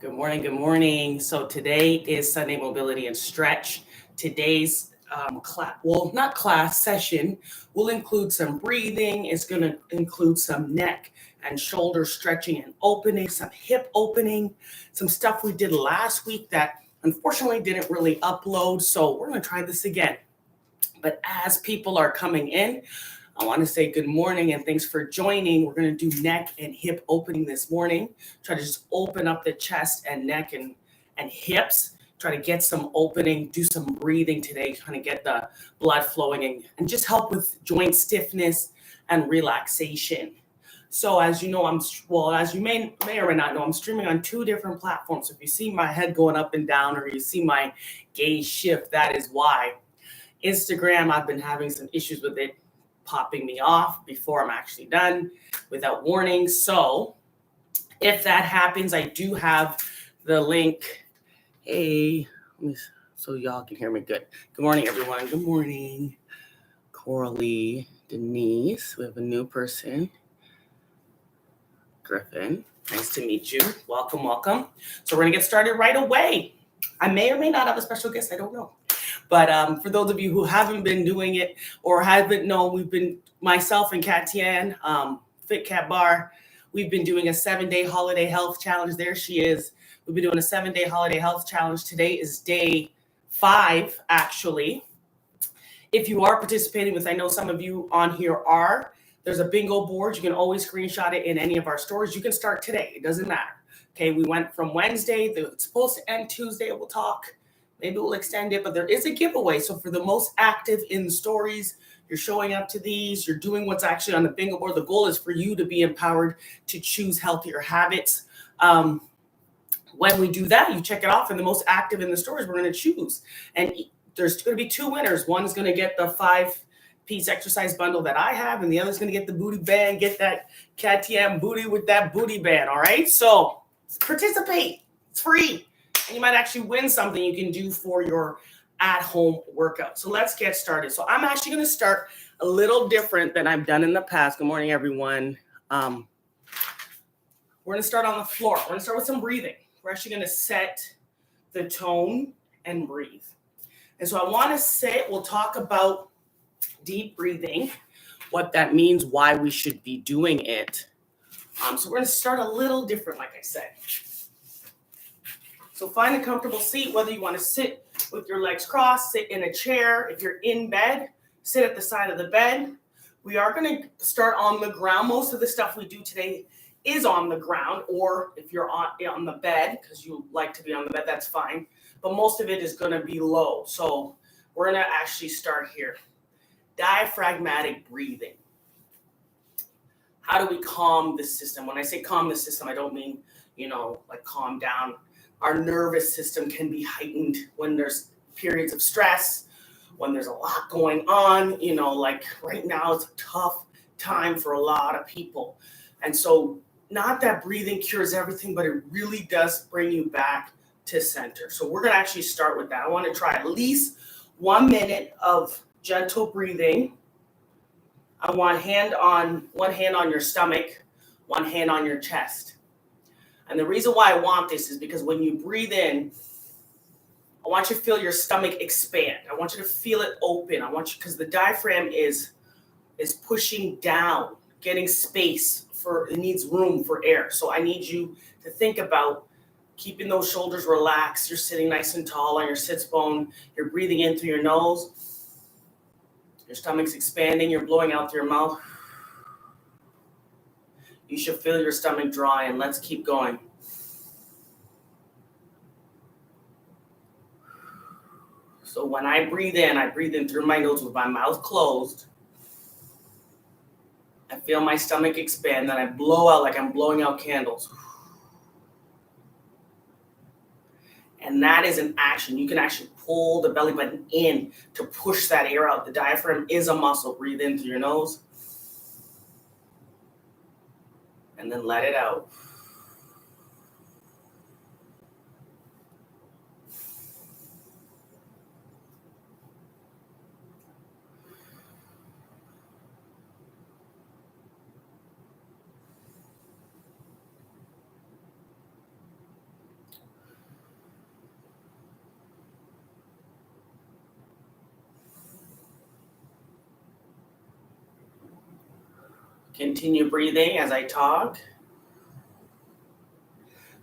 Good morning. Good morning. So today is Sunday Mobility and Stretch. Today's session will include some breathing. It's going to include some neck and shoulder stretching and opening, some hip opening, some stuff we did last week that unfortunately didn't really upload. So we're going to try this again. But as people are coming in, I want to say good morning and thanks for joining. We're going to do neck and hip opening this morning. Try to just open up the chest and neck and hips. Try to get some opening, do some breathing today, kind of get the blood flowing and just help with joint stiffness and relaxation. So as you know, as you may or may not know, I'm streaming on 2 different platforms. So if you see my head going up and down or you see my gaze shift, that is why. Instagram, I've been having some issues with it popping me off before I'm actually done without warning. So if that happens, I do have the link. Hey, so y'all can hear me good. Good morning, everyone. Good morning. Coralie, Denise. We have a new person. Griffin, nice to meet you. Welcome, welcome. So we're going to get started right away. I may or may not have a special guest. I don't know. But for those of you who haven't been doing it or haven't known, we've been, myself and Katian, Fit Cat Bar, we've been doing a 7-day holiday health challenge. There she is. We've been doing a 7-day holiday health challenge. Today is day 5, actually. If you are participating with, I know some of you on here are, there's a bingo board. You can always screenshot it in any of our stores. You can start today. It doesn't matter. Okay, we went from Wednesday. It's supposed to end Tuesday. We'll talk. Maybe we'll extend it, but there is a giveaway. So for the most active in the stories, you're showing up to these, you're doing what's actually on the bingo board. The goal is for you to be empowered to choose healthier habits. When we do that, you check it off, and the most active in the stories, we're going to choose. And there's going to be 2 winners. One's going to get the 5-piece exercise bundle that I have, and the other's going to get the booty band, get that KTM booty with that booty band, all right? So participate. It's free. And you might actually win something you can do for your at-home workout. So let's get started. So I'm actually going to start a little different than I've done in the past. Good morning, everyone. We're going to start on the floor. We're going to start with some breathing. We're actually going to set the tone and breathe. And so I want to say, we'll talk about deep breathing, what that means, why we should be doing it. So we're going to start a little different, like I said. So find a comfortable seat, whether you want to sit with your legs crossed, sit in a chair. If you're in bed, sit at the side of the bed. We are going to start on the ground. Most of the stuff we do today is on the ground, or if you're on the bed, because you like to be on the bed, that's fine. But most of it is going to be low. So we're going to actually start here. Diaphragmatic breathing. How do we calm the system? When I say calm the system, I don't mean, like calm down. Our nervous system can be heightened when there's periods of stress, when there's a lot going on, like right now it's a tough time for a lot of people. And so not that breathing cures everything, but it really does bring you back to center. So we're going to actually start with that. I want to try at least 1 minute of gentle breathing. I want one hand on your stomach, one hand on your chest. And the reason why I want this is because when you breathe in, I want you to feel your stomach expand. I want you to feel it open. Because the diaphragm is pushing down, getting space it needs room for air. So I need you to think about keeping those shoulders relaxed. You're sitting nice and tall on your sits bone. You're breathing in through your nose. Your stomach's expanding. You're blowing out through your mouth. You should feel your stomach dry, and let's keep going. So when I breathe in through my nose with my mouth closed. I feel my stomach expand, then I blow out like I'm blowing out candles. And that is an action. You can actually pull the belly button in to push that air out. The diaphragm is a muscle. Breathe in through your nose. And then let it out. Continue breathing as I talk.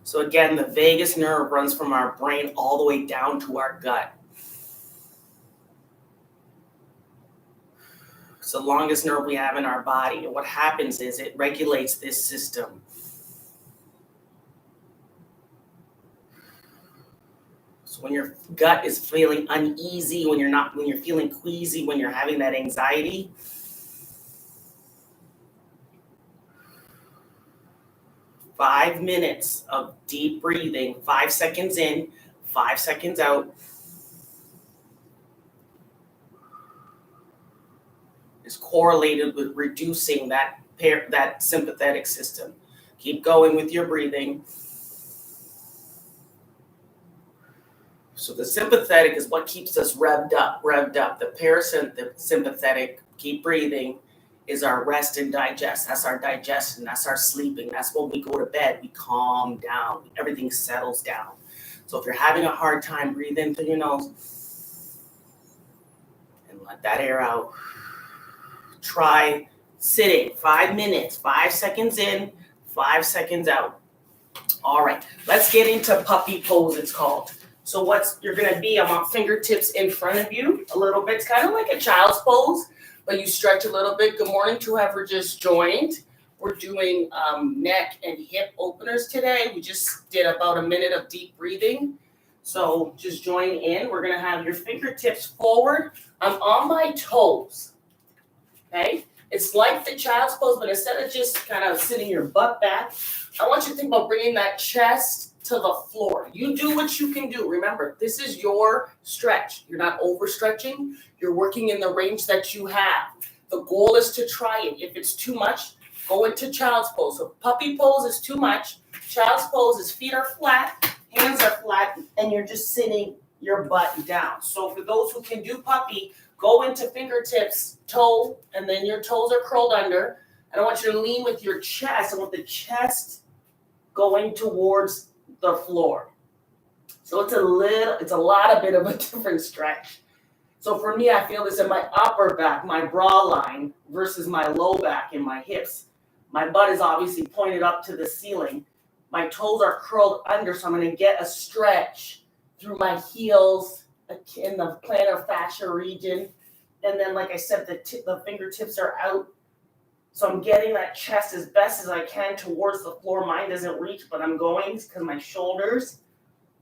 So again, the vagus nerve runs from our brain all the way down to our gut. It's the longest nerve we have in our body. And what happens is it regulates this system. So when your gut is feeling uneasy, when you're feeling queasy, when you're having that anxiety, five minutes of deep breathing, 5 seconds in, 5 seconds out, is correlated with reducing that sympathetic system. Keep going with your breathing. So the sympathetic is what keeps us revved up. The parasympathetic, keep breathing, is our rest and digest. That's our digestion. That's our sleeping. That's when we go to bed. We calm down. Everything settles down. So if you're having a hard time, breathe in through your nose and let that air out. Try sitting 5 minutes, 5 seconds in, 5 seconds out. All right, let's get into puppy pose, it's called. So what you're going to be, I want fingertips in front of you a little bit. It's kind of like a child's pose, but you stretch a little bit. Good morning to whoever just joined. We're doing neck and hip openers today. We just did about a minute of deep breathing. So just join in. We're going to have your fingertips forward. I'm on my toes. Okay, it's like the child's pose, but instead of just kind of sitting your butt back, I want you to think about bringing that chest to the floor. You do what you can do. Remember, this is your stretch. You're not overstretching. You're working in the range that you have. The goal is to try it. If it's too much, go into child's pose. So puppy pose is too much. Child's pose is feet are flat, hands are flat, and you're just sitting your butt down. So for those who can do puppy, go into fingertips, toe, and then your toes are curled under. And I want you to lean with your chest. I want the chest going towards the floor. So it's a lot bit of a different stretch. So for me, I feel this in my upper back, my bra line versus my low back and my hips. My butt is obviously pointed up to the ceiling. My toes are curled under, so I'm going to get a stretch through my heels in the plantar fascia region. And then, like I said, the fingertips are out. So I'm getting that chest as best as I can towards the floor. Mine doesn't reach, but I'm going because my shoulders.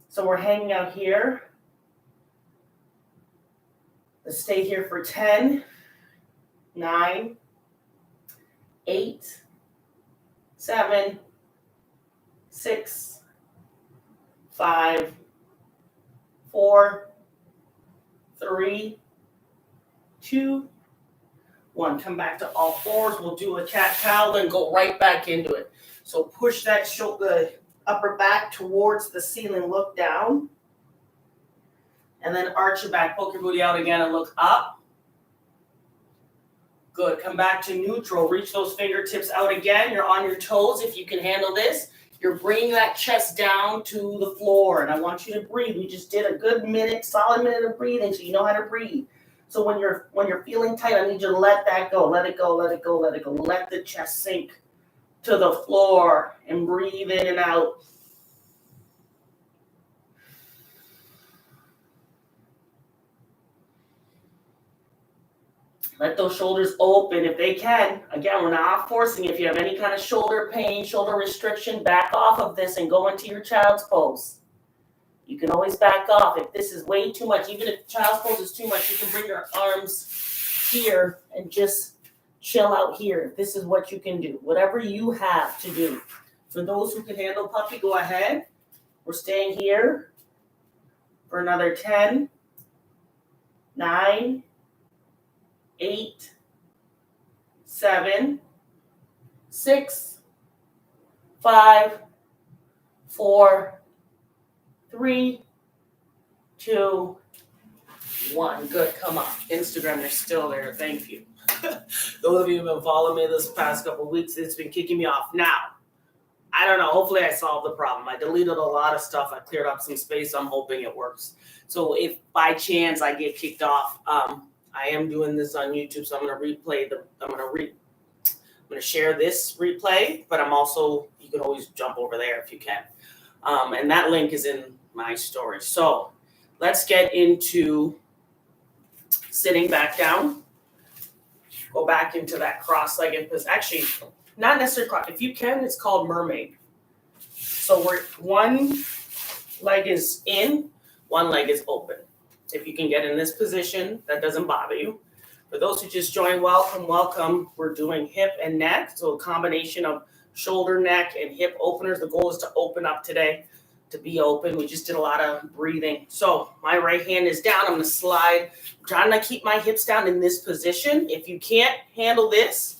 So we're hanging out here. Let's stay here for 10, 9, 8, 7, 6, 5, 4, 3, 2, 1. Come back to all fours. We'll do a cat-cow, then go right back into it. So push that shoulder, upper back towards the ceiling. Look down. And then arch your back. Poke your booty out again and look up. Good. Come back to neutral. Reach those fingertips out again. You're on your toes if you can handle this. You're bringing that chest down to the floor. And I want you to breathe. We just did a good minute, solid minute of breathing, so you know how to breathe. So when you're feeling tight, I need you to let that go. Let it go, let it go, let it go. Let the chest sink to the floor and breathe in and out. Let those shoulders open if they can. Again, we're not forcing. If you have any kind of shoulder pain, shoulder restriction, back off of this and go into your child's pose. You can always back off. If this is way too much, even if child's pose is too much, you can bring your arms here and just chill out here. This is what you can do. Whatever you have to do. For those who can handle puppy, go ahead. We're staying here for another 10, 9, 8, 7, 6, 5, 4, 3, 2, 1. Good. Come on. Instagram, you're still there. Thank you. Those of you who have been following me this past couple of weeks, it's been kicking me off. Now, I don't know. Hopefully I solved the problem. I deleted a lot of stuff. I cleared up some space. I'm hoping it works. So if by chance I get kicked off, I am doing this on YouTube, so I'm going to replay going to share this replay, but you can always jump over there if you can. And that link is in my story. So let's get into sitting back down. Go back into that cross-legged position. Actually, not necessarily cross. If you can, it's called mermaid. So one leg is in, one leg is open. If you can get in this position, that doesn't bother you. For those who just joined, welcome. We're doing hip and neck, so a combination of shoulder, neck, and hip openers. The goal is to open up today, to be open. We just did a lot of breathing. So my right hand is down. I'm going to slide. I'm trying to keep my hips down in this position. If you can't handle this,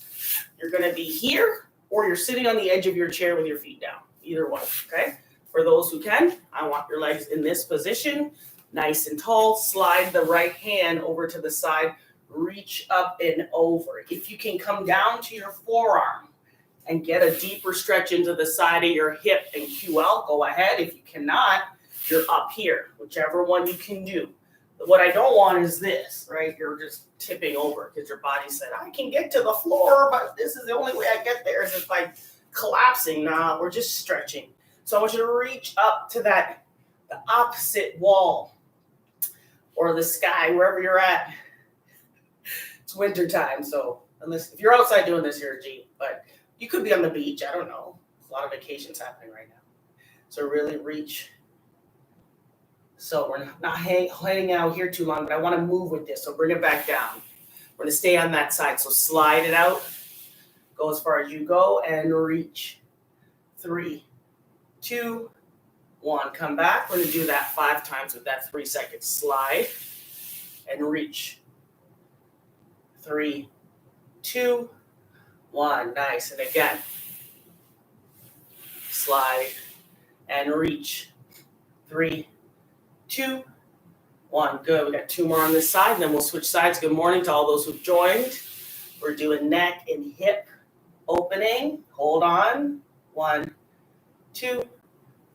you're going to be here, or you're sitting on the edge of your chair with your feet down. Either one, okay? For those who can, I want your legs in this position, nice and tall. Slide the right hand over to the side. Reach up and over. If you can come down to your forearm and get a deeper stretch into the side of your hip and QL, go ahead. If you cannot, you're up here, whichever one you can do. What I don't want is this, right? You're just tipping over because your body said, I can get to the floor, but this is the only way I get there is if I collapsing. Nah, we're just stretching. So I want you to reach up to the opposite wall or the sky, wherever you're at. It's winter time, so unless if you're outside doing this, you're a G. But you could be on the beach. I don't know. There's a lot of vacations happening right now. So really reach. So we're not hanging out here too long, but I want to move with this. So bring it back down. We're going to stay on that side. So slide it out. Go as far as you go and reach. 3, 2, 1. Come back. We're going to do that 5 times with that 3 seconds. Slide and reach. 3, 2, 1. Nice. And again, slide and reach. 3, 2, 1. Good. We got 2 more on this side, and then we'll switch sides. Good morning to all those who've joined. We're doing neck and hip opening. Hold on. 1, 2,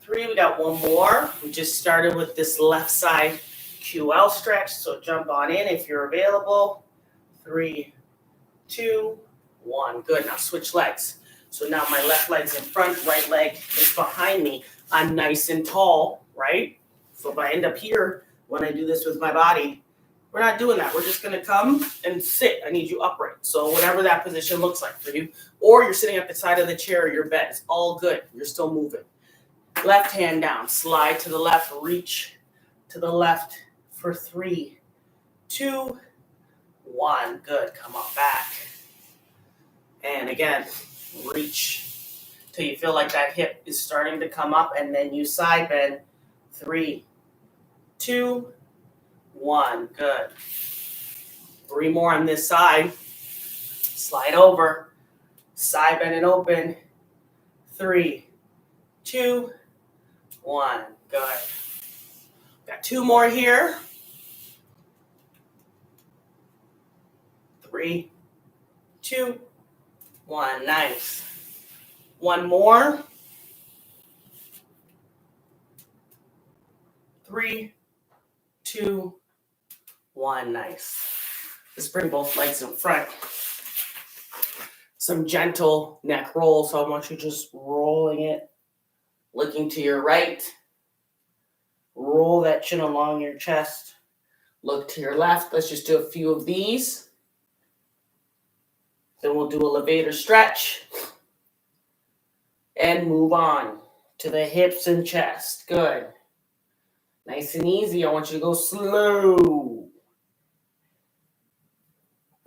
3. We got 1 more. We just started with this left side QL stretch, so jump on in if you're available. 3, 2, 1. Good. Now switch legs. So now my left leg's in front, right leg is behind me. I'm nice and tall, right? So if I end up here when I do this with my body, we're not doing that. We're just going to come and sit. I need you upright. So whatever that position looks like for you, or you're sitting at the side of the chair or your bed, it's all good. You're still moving. Left hand down, slide to the left, reach to the left for 3, 2, 1. Good. Come on back. And again, reach till you feel like that hip is starting to come up, and then you side bend. 3, 2, 1. Good. 3 more on this side. Slide over. Side bend and open. 3, 2, 1. Good. Got 2 more here. 3, 2, 1. Nice. 1 more. 3, 2, 1. Nice. Let's bring both legs in front. Some gentle neck roll. So I want you just rolling it, looking to your right. Roll that chin along your chest. Look to your left. Let's just do a few of these. Then we'll do a levator stretch. And move on to the hips and chest. Good. Nice and easy. I want you to go slow.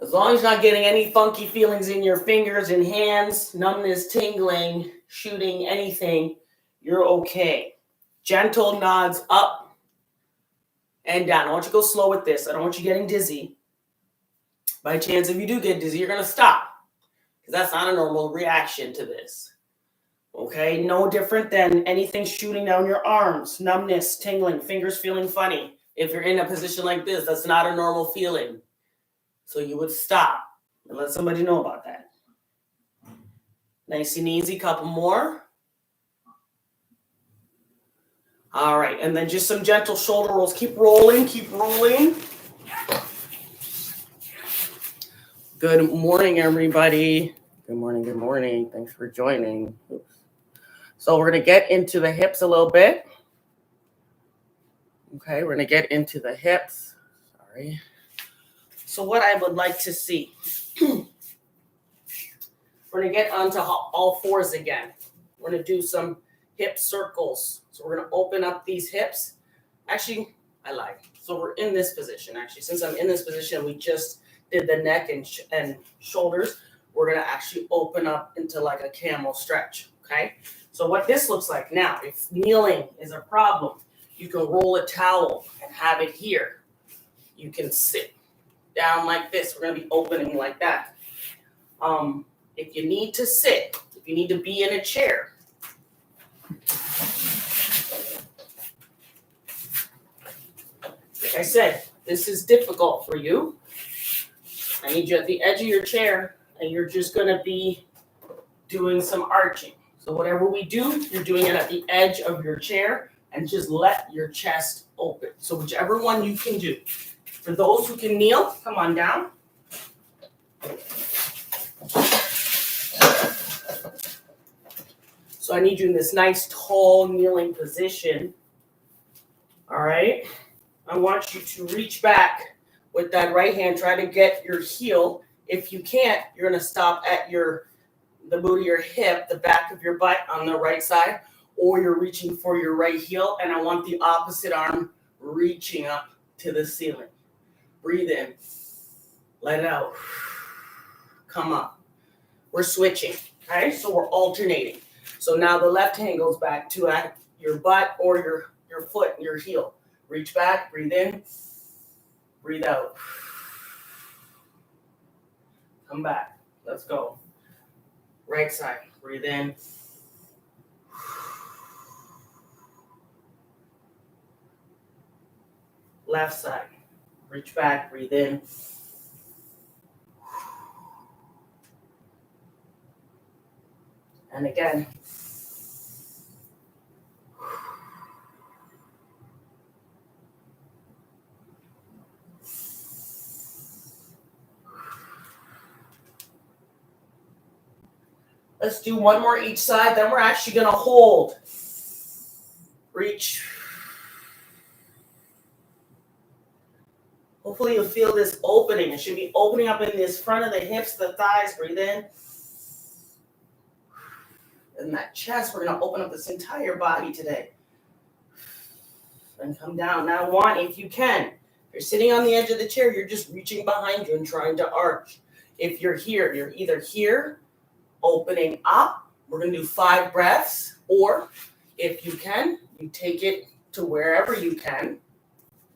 As long as you're not getting any funky feelings in your fingers and hands, numbness, tingling, shooting, anything, you're okay. Gentle nods up and down. I want you to go slow with this. I don't want you getting dizzy. By chance, if you do get dizzy, you're going to stop. Because that's not a normal reaction to this. Okay, no different than anything shooting down your arms, numbness, tingling, fingers feeling funny. If you're in a position like this, that's not a normal feeling. So you would stop and let somebody know about that. Nice and easy, couple more. All right, and then just some gentle shoulder rolls. Keep rolling, keep rolling. Good morning, everybody. Good morning. Good morning. Thanks for joining. Oops. So we're going to get into the hips a little bit. Okay, we're going to get into the hips. Sorry. So what I would like to see, we're going to get onto all fours again. We're going to do some hip circles. So we're going to open up these hips. Actually, I lied. So we're in this position. Actually, since I'm in this position, we just did the neck and shoulders. We're going to actually open up into like a camel stretch, okay? So what this looks like now, if kneeling is a problem, you can roll a towel and have it here. You can sit down like this. We're going to be opening like that. If you need to sit, if you need to be in a chair, like I said, this is difficult for you. I need you at the edge of your chair, and you're just going to be doing some arching. So whatever we do, you're doing it at the edge of your chair, and just let your chest open. So whichever one you can do. For those who can kneel, come on down. So I need you in this nice, tall, kneeling position. All right? I want you to reach back with that right hand. Try to get your heel. If you can't, you're going to stop at the boot of your hip, the back of your butt on the right side, or you're reaching for your right heel, and I want the opposite arm reaching up to the ceiling. Breathe in. Let it out. Come up. We're switching, okay? So we're alternating. So now the left hand goes back to at your butt or your foot, your heel. Reach back, breathe in, breathe out. Come back. Let's go. Right side, breathe in. Left side, reach back, breathe in. And again. Let's do one more each side, then we're actually going to hold. Reach. Hopefully you'll feel this opening. It should be opening up in this front of the hips, the thighs. Breathe in. And that chest, we're going to open up this entire body today. And come down. Now I want, if you can, if you're sitting on the edge of the chair, you're just reaching behind you and trying to arch. If you're here, you're either here, opening up. We're going to do 5 breaths. Or if you can, you take it to wherever you can.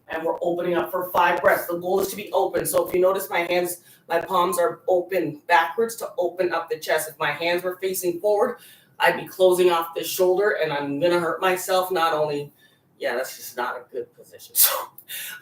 And we're opening up for 5 breaths. The goal is to be open. So if you notice my hands, my palms are open backwards to open up the chest. If my hands were facing forward, I'd be closing off the shoulder and I'm going to hurt myself. Not only, that's just not a good position. So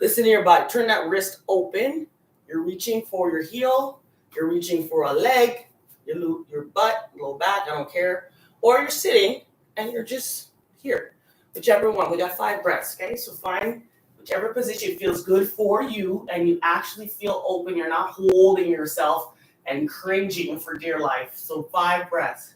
listen to your body. Turn that wrist open. You're reaching for your heel. You're reaching for a leg, your butt, low back, I don't care. Or you're sitting and you're just here. Whichever one. We got 5 breaths, okay? So find whichever position feels good for you and you actually feel open. You're not holding yourself and cringing for dear life. So 5 breaths.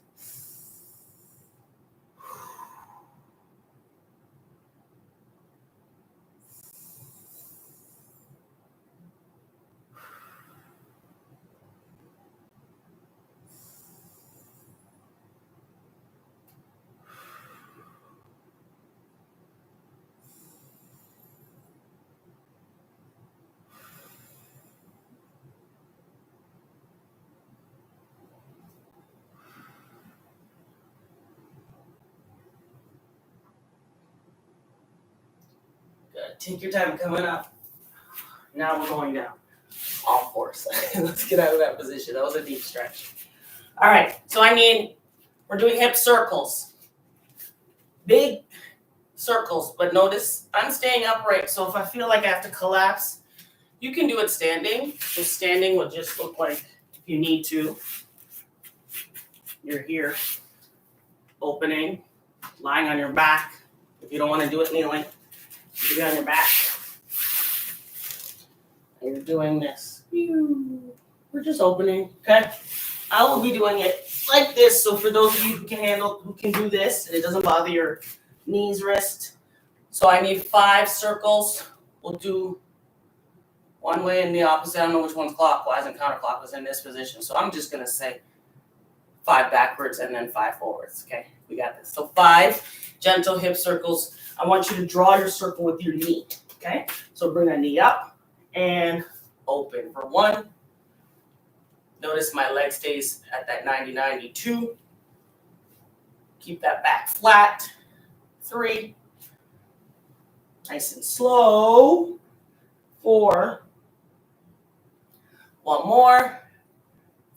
Good. Take your time coming up. Now we're going down. All fours. Let's get out of that position. That was a deep stretch. All right. So we're doing hip circles. Big circles, but notice I'm staying upright. So if I feel like I have to collapse, you can do it standing. So standing will just look like if you need to. You're here, opening, lying on your back. If you don't want to do it kneeling, you be on your back. And you're doing this. We're just opening, okay? I will be doing it like this. So for those of you who can do this, and it doesn't bother your knees, wrist. So I need 5 circles. We'll do one way and the opposite. I don't know which one's clockwise and counterclockwise in this position. So I'm just going to say 5 backwards and then 5 forwards. Okay, we got this. So 5 gentle hip circles. I want you to draw your circle with your knee. Okay, so bring that knee up and open for 1. Notice my leg stays at that 90-92. Keep that back flat. 3. Nice and slow. 4. 1 more.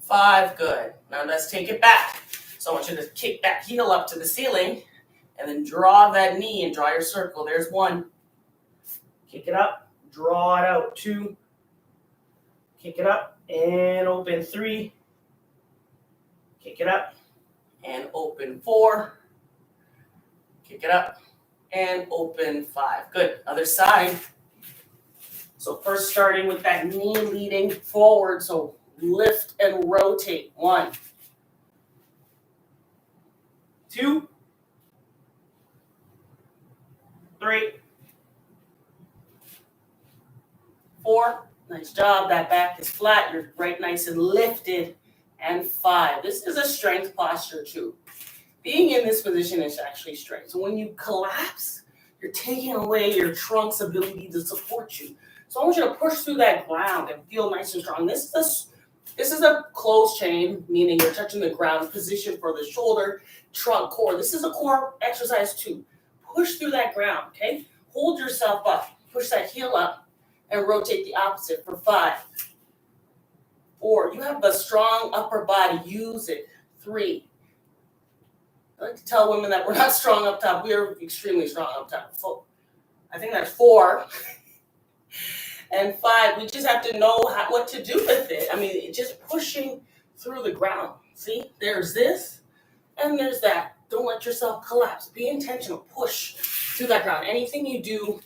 5. Good. Now let's take it back. So I want you to kick that heel up to the ceiling and then draw that knee and draw your circle. There's 1. Kick it up. Draw it out. 2. Kick it up and open. 3. Kick it up and open. 4. Kick it up and open. 5. Good. Other side. So first starting with that knee leading forward. So lift and rotate. 1. 2. 3. 4. Nice job. That back is flat. You're right nice and lifted. And 5. This is a strength posture too. Being in this position is actually strength. So when you collapse, you're taking away your trunk's ability to support you. So I want you to push through that ground and feel nice and strong. This is a closed chain, meaning you're touching the ground position for the shoulder, trunk, core. This is a core exercise too. Push through that ground, okay? Hold yourself up. Push that heel up and rotate the opposite for 5. 4. You have a strong upper body. Use it. 3. I like to tell women that we're not strong up top. We are extremely strong up top. I think that's 4. And 5, we just have to know what to do with it. I mean, just pushing through the ground. See, there's this and there's that. Don't let yourself collapse. Be intentional. Push through that ground. Anything you do,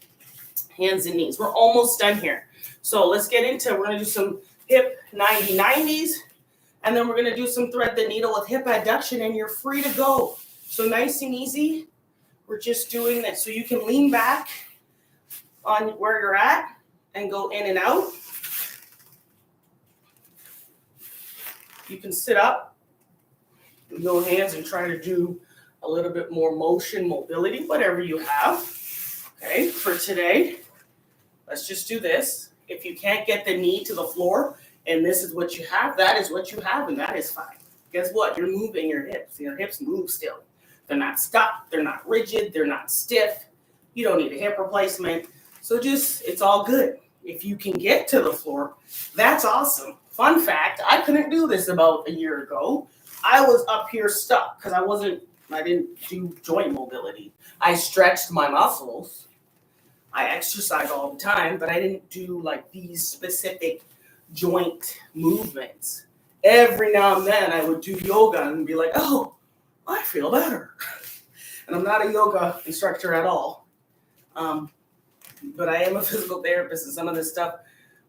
hands and knees. We're almost done here. So let's get into, we're going to do some hip 90-90s. And then we're going to do some thread the needle with hip adduction, and you're free to go. So nice and easy. We're just doing this. So you can lean back on where you're at and go in and out. You can sit up with no hands and try to do a little bit more motion, mobility, whatever you have. Okay, for today, let's just do this. If you can't get the knee to the floor and this is what you have, that is what you have, and that is fine. Guess what? You're moving your hips. Your hips move still. They're not stuck. They're not rigid. They're not stiff. You don't need a hip replacement. So just, it's all good. If you can get to the floor, that's awesome. Fun fact, I couldn't do this about a year ago. I was up here stuck because I didn't do joint mobility. I stretched my muscles. I exercise all the time, but I didn't do like these specific joint movements. Every now and then I would do yoga and be like, oh, I feel better. And I'm not a yoga instructor at all. But I am a physical therapist, and some of this stuff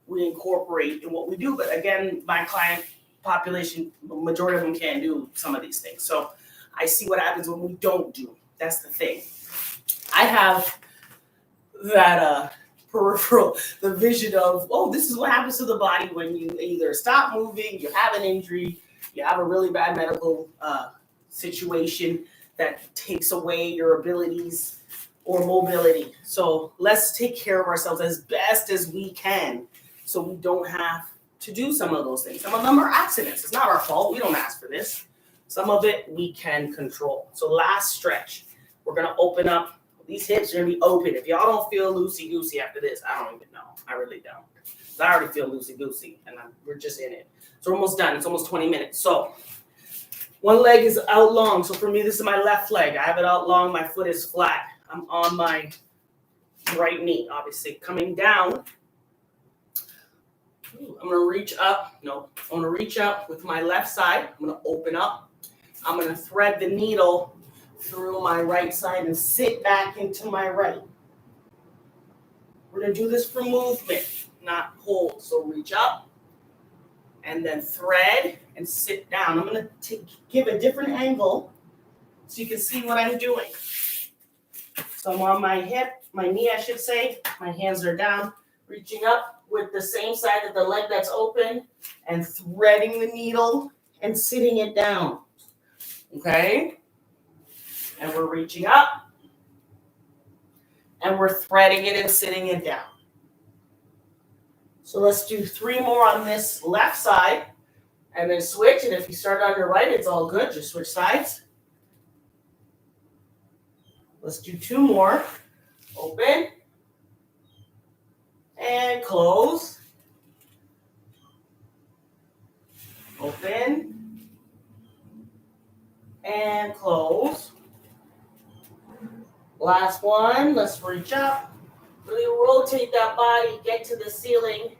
we incorporate in what we do. But again, my client population, the majority of them can't do some of these things. So I see what happens when we don't do. That's the thing. I have that peripheral, the vision of, oh, this is what happens to the body when you either stop moving, you have an injury, you have a really bad medical situation that takes away your abilities or mobility. So let's take care of ourselves as best as we can so we don't have to do some of those things. Some of them are accidents. It's not our fault. We don't ask for this. Some of it we can control. So last stretch, we're going to open up. These hips are going to be open. If y'all don't feel loosey-goosey after this, I don't even know. I really don't. I already feel loosey-goosey, and we're just in it. So we're almost done. It's almost 20 minutes. So one leg is out long. So for me, this is my left leg. I have it out long. My foot is flat. I'm on my right knee, obviously. Coming down, I'm going to reach up. No, I'm going to reach up with my left side. I'm going to open up. I'm going to thread the needle through my right side and sit back into my right. We're going to do this for movement, not hold. So reach up and then thread and sit down. I'm going to give a different angle so you can see what I'm doing. So I'm on my hip, my knee, I should say. My hands are down, reaching up with the same side of the leg that's open and threading the needle and sitting it down. Okay? And we're reaching up and we're threading it and sitting it down. So let's do 3 more on this left side and then switch. And if you start on your right, it's all good. Just switch sides. Let's do 2 more. Open and close. Open and close. Last one. Let's reach up. Really rotate that body. Get to the ceiling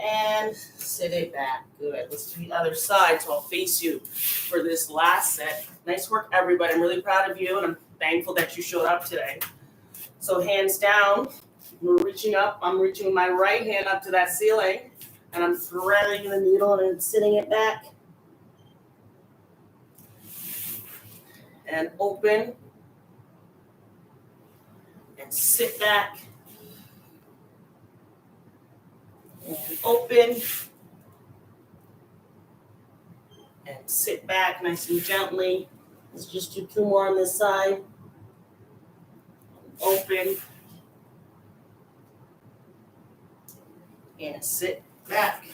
and sit it back. Good. Let's do the other side. So I'll face you for this last set. Nice work, everybody. I'm really proud of you, and I'm thankful that you showed up today. So hands down. We're reaching up. I'm reaching my right hand up to that ceiling, and I'm threading the needle and sitting it back. And open. And sit back. And open. And sit back nice and gently. Let's just do 2 more on this side. Open. And sit back.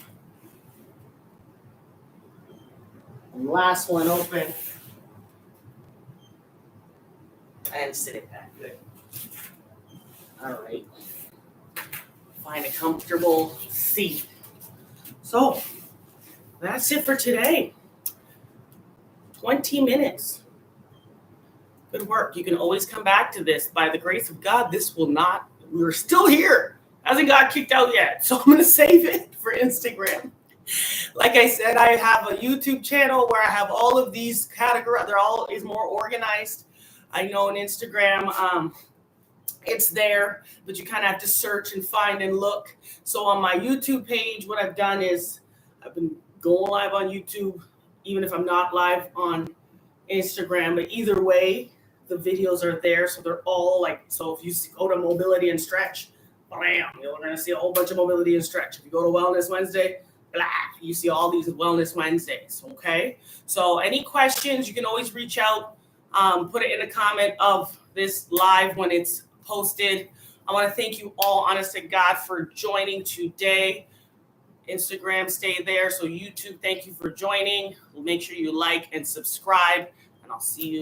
And last one, open. And sit it back. Good. All right. Find a comfortable seat. So that's it for today. 20 minutes. Good work. You can always come back to this. By the grace of God, we're still here. Hasn't got kicked out yet. So I'm going to save it for Instagram. Like I said, I have a YouTube channel where I have all of these categories. They're all is more organized. I know on Instagram, it's there, but you kind of have to search and find and look. So on my YouTube page, what I've done is I've been going live on YouTube, even if I'm not live on Instagram. But either way, the videos are there. So they're all so if you go to mobility and stretch, bam, you're going to see a whole bunch of mobility and stretch. If you go to Wellness Wednesday, blah, you see all these Wellness Wednesdays, okay? So any questions, you can always reach out, put it in a comment of this live when it's posted. I want to thank you all, honest to God, for joining today. Instagram, stay there. So YouTube, thank you for joining. Make sure you like and subscribe, and I'll see you